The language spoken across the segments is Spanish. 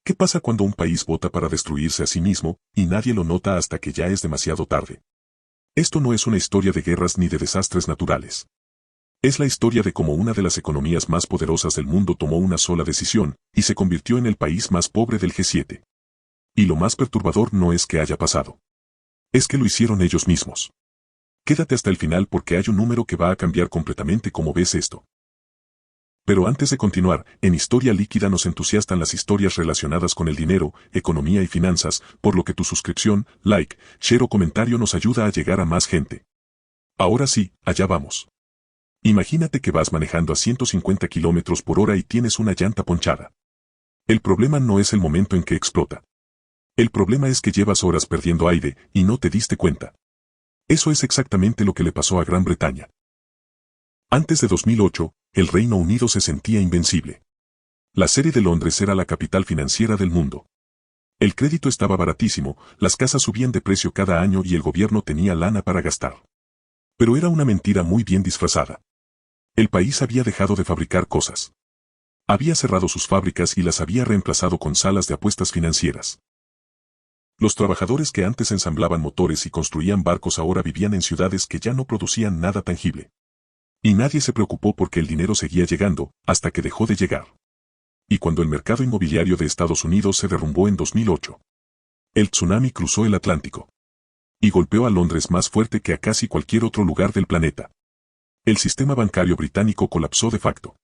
¿Qué pasa cuando un país vota para destruirse a sí mismo, y nadie lo nota hasta que ya es demasiado tarde? Esto no es una historia de guerras ni de desastres naturales. Es la historia de cómo una de las economías más poderosas del mundo tomó una sola decisión, y se convirtió en el país más pobre del G7. Y lo más perturbador no es que haya pasado. Es que lo hicieron ellos mismos. Quédate hasta el final porque hay un número que va a cambiar completamente cómo ves esto. Pero antes de continuar, en Historia Líquida nos entusiasman las historias relacionadas con el dinero, economía y finanzas, por lo que tu suscripción, like, share o comentario nos ayuda a llegar a más gente. Ahora sí, allá vamos. Imagínate que vas manejando a 150 km/h y tienes una llanta ponchada. El problema no es el momento en que explota. El problema es que llevas horas perdiendo aire y no te diste cuenta. Eso es exactamente lo que le pasó a Gran Bretaña. Antes de 2008, el Reino Unido se sentía invencible. La Serie de Londres era la capital financiera del mundo. El crédito estaba baratísimo, las casas subían de precio cada año y el gobierno tenía lana para gastar. Pero era una mentira muy bien disfrazada. El país había dejado de fabricar cosas. Había cerrado sus fábricas y las había reemplazado con salas de apuestas financieras. Los trabajadores que antes ensamblaban motores y construían barcos ahora vivían en ciudades que ya no producían nada tangible. Y nadie se preocupó porque el dinero seguía llegando, hasta que dejó de llegar. Y cuando el mercado inmobiliario de Estados Unidos se derrumbó en 2008, el tsunami cruzó el Atlántico. Y golpeó a Londres más fuerte que a casi cualquier otro lugar del planeta. El sistema bancario británico colapsó de facto.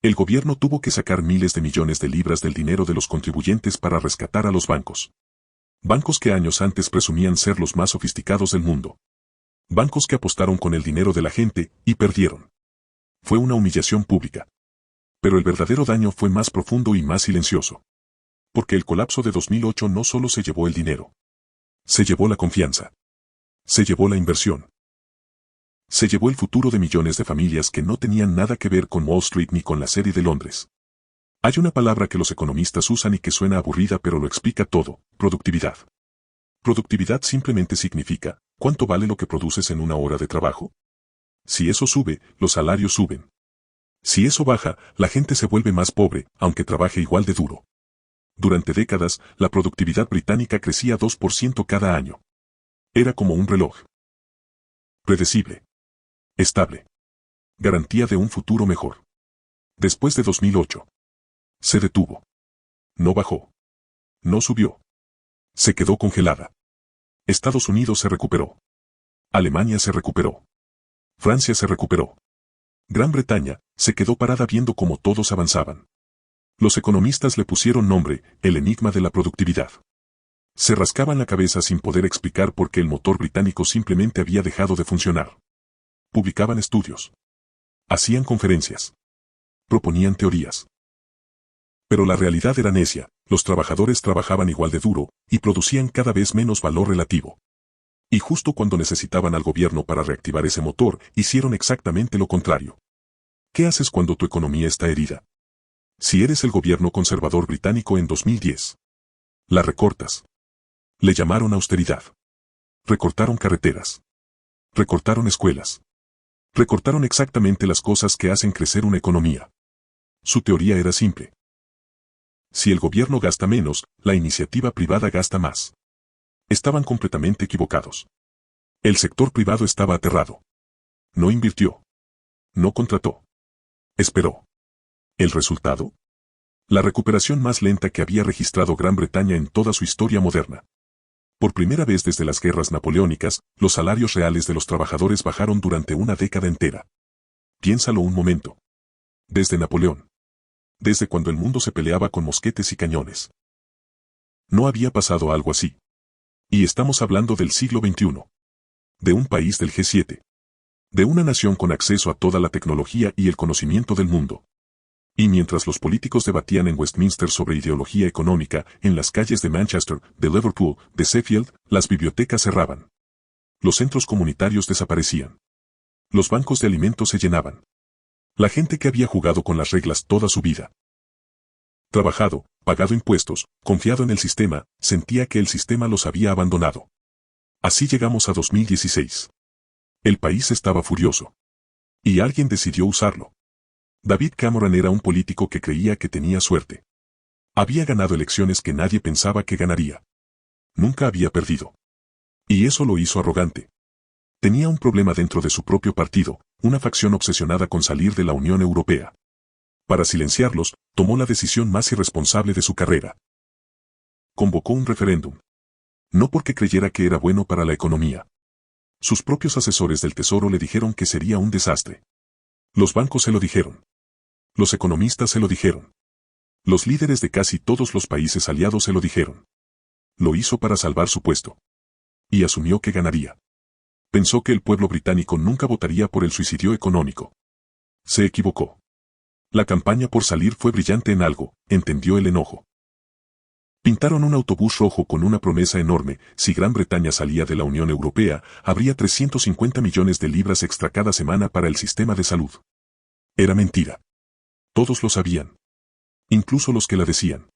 El gobierno tuvo que sacar miles de millones de libras del dinero de los contribuyentes para rescatar a los bancos. Bancos que años antes presumían ser los más sofisticados del mundo. Bancos que apostaron con el dinero de la gente y perdieron. Fue una humillación pública. Pero el verdadero daño fue más profundo y más silencioso. Porque el colapso de 2008 no solo se llevó el dinero. Se llevó la confianza. Se llevó la inversión. Se llevó el futuro de millones de familias que no tenían nada que ver con Wall Street ni con la Serie de Londres. Hay una palabra que los economistas usan y que suena aburrida pero lo explica todo: productividad. Productividad simplemente significa, ¿cuánto vale lo que produces en una hora de trabajo? Si eso sube, los salarios suben. Si eso baja, la gente se vuelve más pobre, aunque trabaje igual de duro. Durante décadas, la productividad británica crecía 2% cada año. Era como un reloj. Predecible. Estable. Garantía de un futuro mejor. Después de 2008. Se detuvo. No bajó. No subió. Se quedó congelada. Estados Unidos se recuperó. Alemania se recuperó. Francia se recuperó. Gran Bretaña se quedó parada viendo cómo todos avanzaban. Los economistas le pusieron nombre, el enigma de la productividad. Se rascaban la cabeza sin poder explicar por qué el motor británico simplemente había dejado de funcionar. Publicaban estudios. Hacían conferencias. Proponían teorías. Pero la realidad era necia, los trabajadores trabajaban igual de duro, y producían cada vez menos valor relativo. Y justo cuando necesitaban al gobierno para reactivar ese motor, hicieron exactamente lo contrario. ¿Qué haces cuando tu economía está herida? Si eres el gobierno conservador británico en 2010. La recortas. Le llamaron austeridad. Recortaron carreteras. Recortaron escuelas. Recortaron exactamente las cosas que hacen crecer una economía. Su teoría era simple. Si el gobierno gasta menos, la iniciativa privada gasta más. Estaban completamente equivocados. El sector privado estaba aterrado. No invirtió. No contrató. Esperó. ¿El resultado? La recuperación más lenta que había registrado Gran Bretaña en toda su historia moderna. Por primera vez desde las guerras napoleónicas, los salarios reales de los trabajadores bajaron durante una década entera. Piénsalo un momento. Desde Napoleón. Desde cuando el mundo se peleaba con mosquetes y cañones. No había pasado algo así. Y estamos hablando del siglo XXI. De un país del G7. De una nación con acceso a toda la tecnología y el conocimiento del mundo. Y mientras los políticos debatían en Westminster sobre ideología económica, en las calles de Manchester, de Liverpool, de Sheffield, las bibliotecas cerraban. Los centros comunitarios desaparecían. Los bancos de alimentos se llenaban. La gente que había jugado con las reglas toda su vida. Trabajado, pagado impuestos, confiado en el sistema, sentía que el sistema los había abandonado. Así llegamos a 2016. El país estaba furioso. Y alguien decidió usarlo. David Cameron era un político que creía que tenía suerte. Había ganado elecciones que nadie pensaba que ganaría. Nunca había perdido. Y eso lo hizo arrogante. Tenía un problema dentro de su propio partido, una facción obsesionada con salir de la Unión Europea. Para silenciarlos, tomó la decisión más irresponsable de su carrera. Convocó un referéndum. No porque creyera que era bueno para la economía. Sus propios asesores del Tesoro le dijeron que sería un desastre. Los bancos se lo dijeron. Los economistas se lo dijeron. Los líderes de casi todos los países aliados se lo dijeron. Lo hizo para salvar su puesto. Y asumió que ganaría. Pensó que el pueblo británico nunca votaría por el suicidio económico. Se equivocó. La campaña por salir fue brillante en algo, entendió el enojo. Pintaron un autobús rojo con una promesa enorme: si Gran Bretaña salía de la Unión Europea, habría 350 millones de libras extra cada semana para el sistema de salud. Era mentira. Todos lo sabían. Incluso los que la decían.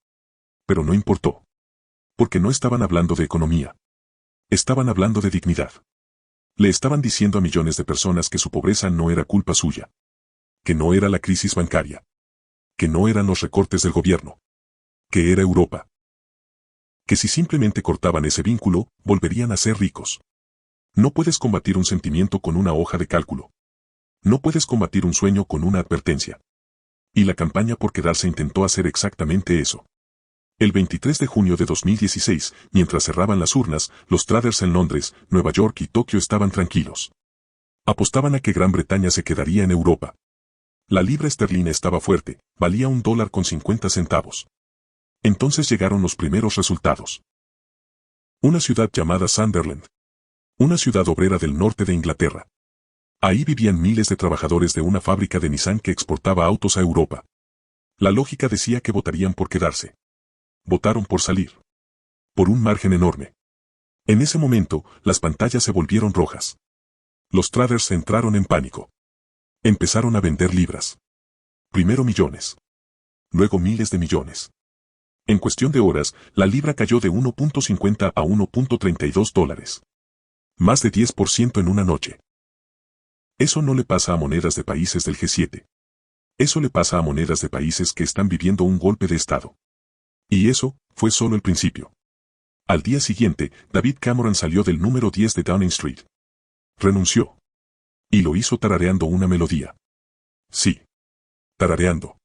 Pero no importó. Porque no estaban hablando de economía. Estaban hablando de dignidad. Le estaban diciendo a millones de personas que su pobreza no era culpa suya. Que no era la crisis bancaria. Que no eran los recortes del gobierno. Que era Europa. Que si simplemente cortaban ese vínculo, volverían a ser ricos. No puedes combatir un sentimiento con una hoja de cálculo. No puedes combatir un sueño con una advertencia. Y la campaña por quedarse intentó hacer exactamente eso. El 23 de junio de 2016, mientras cerraban las urnas, los traders en Londres, Nueva York y Tokio estaban tranquilos. Apostaban a que Gran Bretaña se quedaría en Europa. La libra esterlina estaba fuerte, valía $1.50. Entonces llegaron los primeros resultados. Una ciudad llamada Sunderland. Una ciudad obrera del norte de Inglaterra. Ahí vivían miles de trabajadores de una fábrica de Nissan que exportaba autos a Europa. La lógica decía que votarían por quedarse. Votaron por salir. Por un margen enorme. En ese momento, las pantallas se volvieron rojas. Los traders entraron en pánico. Empezaron a vender libras. Primero millones. Luego miles de millones. En cuestión de horas, la libra cayó de 1.50 a $1.32. Más de 10% en una noche. Eso no le pasa a monedas de países del G7. Eso le pasa a monedas de países que están viviendo un golpe de Estado. Y eso fue solo el principio. Al día siguiente, David Cameron salió del número 10 de Downing Street. Renunció. Y lo hizo tarareando una melodía. Sí. Tarareando.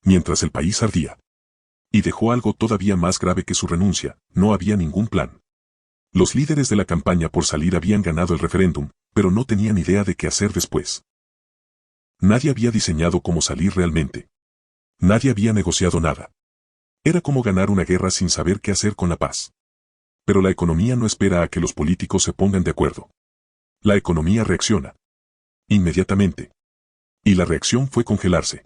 Mientras el país ardía. Y dejó algo todavía más grave que su renuncia: no había ningún plan. Los líderes de la campaña por salir habían ganado el referéndum, pero no tenían idea de qué hacer después. Nadie había diseñado cómo salir realmente. Nadie había negociado nada. Era como ganar una guerra sin saber qué hacer con la paz. Pero la economía no espera a que los políticos se pongan de acuerdo. La economía reacciona. Inmediatamente. Y la reacción fue congelarse.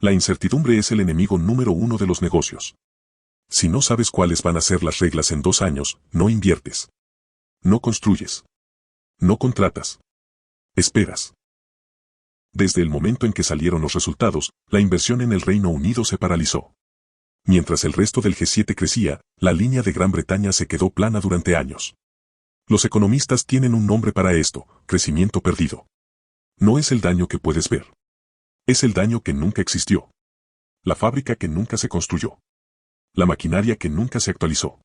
La incertidumbre es el enemigo número uno de los negocios. Si no sabes cuáles van a ser las reglas en 2 años, no inviertes. No construyes. No contratas. Esperas. Desde el momento en que salieron los resultados, la inversión en el Reino Unido se paralizó. Mientras el resto del G7 crecía, la línea de Gran Bretaña se quedó plana durante años. Los economistas tienen un nombre para esto: crecimiento perdido. No es el daño que puedes ver. Es el daño que nunca existió. La fábrica que nunca se construyó. La maquinaria que nunca se actualizó.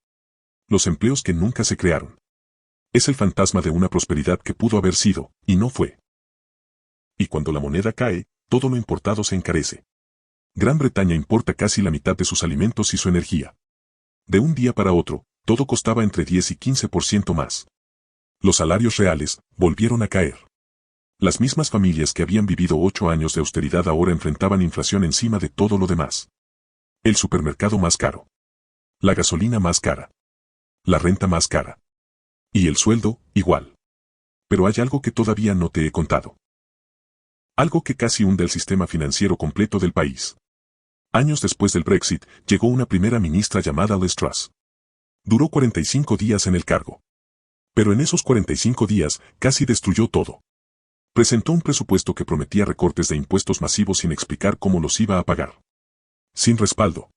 Los empleos que nunca se crearon. Es el fantasma de una prosperidad que pudo haber sido, y no fue. Y cuando la moneda cae, todo lo importado se encarece. Gran Bretaña importa casi la mitad de sus alimentos y su energía. De un día para otro, todo costaba entre 10 y 15% más. Los salarios reales volvieron a caer. Las mismas familias que habían vivido 8 años de austeridad ahora enfrentaban inflación encima de todo lo demás. El supermercado más caro. La gasolina más cara. La renta más cara. Y el sueldo, igual. Pero hay algo que todavía no te he contado. Algo que casi hunde el sistema financiero completo del país. Años después del Brexit, llegó una primera ministra llamada Liz Truss. Duró 45 días en el cargo. Pero en esos 45 días, casi destruyó todo. Presentó un presupuesto que prometía recortes de impuestos masivos sin explicar cómo los iba a pagar. Sin respaldo.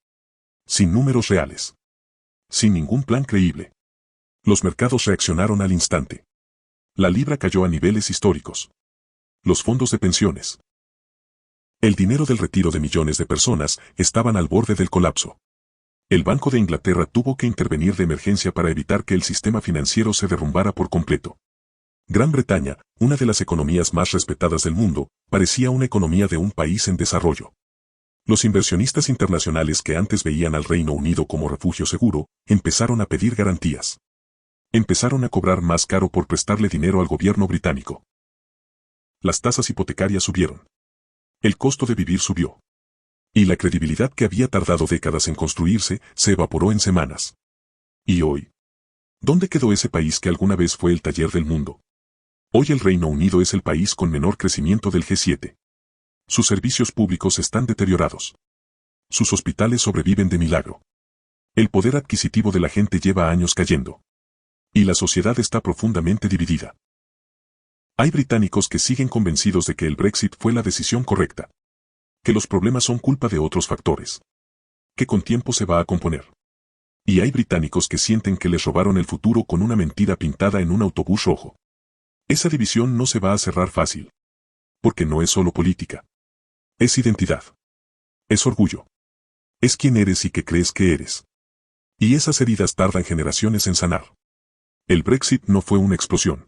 Sin números reales. Sin ningún plan creíble. Los mercados reaccionaron al instante. La libra cayó a niveles históricos. Los fondos de pensiones. El dinero del retiro de millones de personas estaban al borde del colapso. El Banco de Inglaterra tuvo que intervenir de emergencia para evitar que el sistema financiero se derrumbara por completo. Gran Bretaña, una de las economías más respetadas del mundo, parecía una economía de un país en desarrollo. Los inversionistas internacionales que antes veían al Reino Unido como refugio seguro, empezaron a pedir garantías. Empezaron a cobrar más caro por prestarle dinero al gobierno británico. Las tasas hipotecarias subieron. El costo de vivir subió. Y la credibilidad que había tardado décadas en construirse, se evaporó en semanas. ¿Y hoy? ¿Dónde quedó ese país que alguna vez fue el taller del mundo? Hoy el Reino Unido es el país con menor crecimiento del G7. Sus servicios públicos están deteriorados. Sus hospitales sobreviven de milagro. El poder adquisitivo de la gente lleva años cayendo. Y la sociedad está profundamente dividida. Hay británicos que siguen convencidos de que el Brexit fue la decisión correcta. Que los problemas son culpa de otros factores. Que con tiempo se va a componer. Y hay británicos que sienten que les robaron el futuro con una mentira pintada en un autobús rojo. Esa división no se va a cerrar fácil. Porque no es solo política. Es identidad. Es orgullo. Es quién eres y qué crees que eres. Y esas heridas tardan generaciones en sanar. El Brexit no fue una explosión.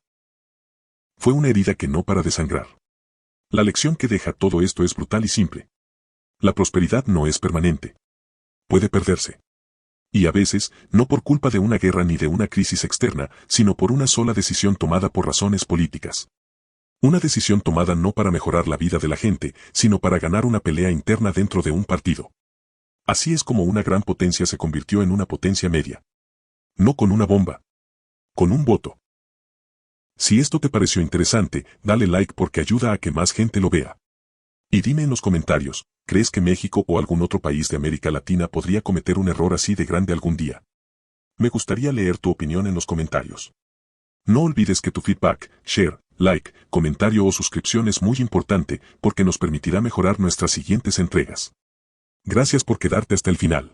Fue una herida que no para de sangrar. La lección que deja todo esto es brutal y simple. La prosperidad no es permanente. Puede perderse. Y a veces, no por culpa de una guerra ni de una crisis externa, sino por una sola decisión tomada por razones políticas. Una decisión tomada no para mejorar la vida de la gente, sino para ganar una pelea interna dentro de un partido. Así es como una gran potencia se convirtió en una potencia media. No con una bomba. Con un voto. Si esto te pareció interesante, dale like porque ayuda a que más gente lo vea. Y dime en los comentarios, ¿crees que México o algún otro país de América Latina podría cometer un error así de grande algún día? Me gustaría leer tu opinión en los comentarios. No olvides que tu feedback, share, like, comentario o suscripción es muy importante porque nos permitirá mejorar nuestras siguientes entregas. Gracias por quedarte hasta el final.